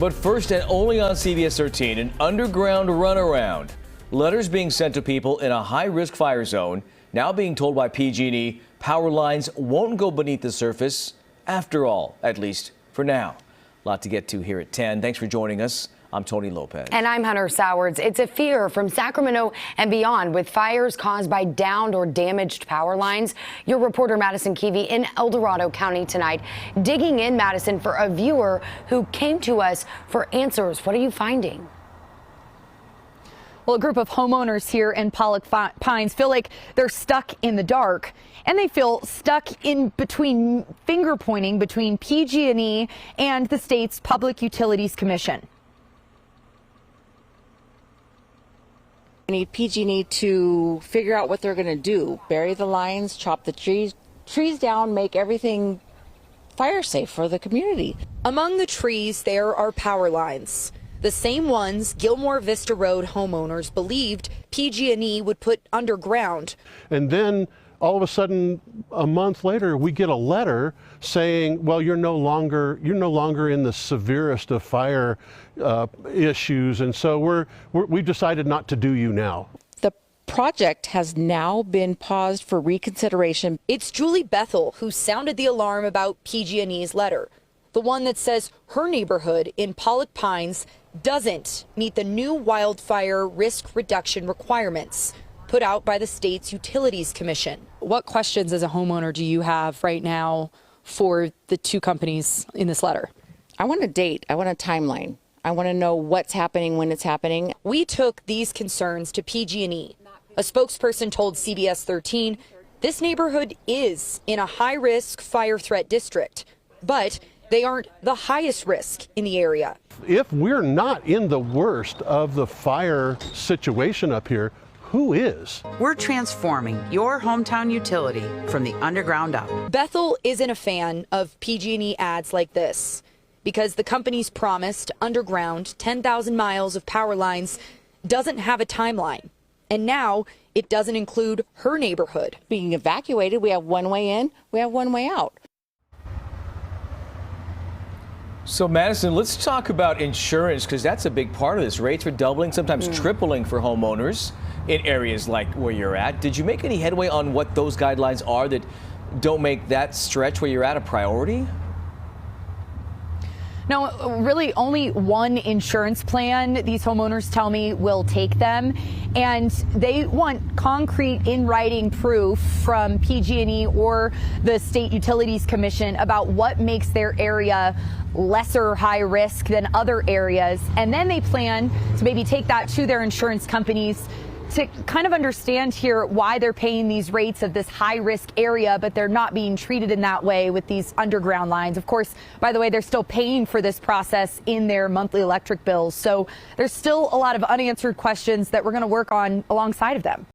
But first and only on CBS 13, an underground runaround. Letters being sent to people in a high-risk fire zone, now being told by PG&E power lines won't go beneath the surface after all, at least for now. A lot to get to here at 10. Thanks for joining us. I'm Tony Lopez. And I'm Hunter Sowards. It's a fear from Sacramento and beyond with fires caused by downed or damaged power lines. Your reporter Madison Keevy in El Dorado County tonight, digging in, Madison, for a viewer who came to us for answers. What are you finding? Well, a group of homeowners here in Pollock Pines feel like they're stuck in the dark, and they feel stuck in between finger pointing between PG&E and the state's Public Utilities Commission. We need PG&E to figure out what they're going to do. Bury the lines, chop the trees down, make everything fire safe for the community. Among the trees, there are power lines. The same ones Gilmore Vista Road homeowners believed PG&E would put underground. And then all of a sudden, a month later, we get a letter saying, well, you're no longer in the severest of fire issues, and so we've decided not to do you now. The project has now been paused for reconsideration. It's Julie Bethel who sounded the alarm about PG&E's letter, the one that says her neighborhood in Pollock Pines doesn't meet the new wildfire risk reduction requirements put out by the state's Utilities Commission. What questions as a homeowner do you have right now for the two companies in this letter? I want a date. I want a timeline. I want to know what's happening, when it's happening. We took these concerns to PG&E. A spokesperson told CBS 13 this neighborhood is in a high-risk fire threat district, but they aren't the highest risk in the area. If we're not in the worst of the fire situation up here, who is? We're transforming your hometown utility from the underground up. Bethel isn't a fan of PG&E ads like this because the company's promised underground 10,000 miles of power lines doesn't have a timeline. And now it doesn't include her neighborhood. Being evacuated, we have one way in, we have one way out. So, Madison, let's talk about insurance, because that's a big part of this. Rates are doubling, sometimes tripling for homeowners in areas like where you're at. Did you make any headway on what those guidelines are that don't make that stretch where you're at a priority? No, really only one insurance plan, these homeowners tell me, will take them. And they want concrete in writing proof from PG&E or the State Utilities Commission about what makes their area lesser high risk than other areas. And then they plan to maybe take that to their insurance companies to kind of understand here why they're paying these rates of this high risk area, but they're not being treated in that way with these underground lines. Of course, by the way, they're still paying for this process in their monthly electric bills. So there's still a lot of unanswered questions that we're going to work on alongside of them.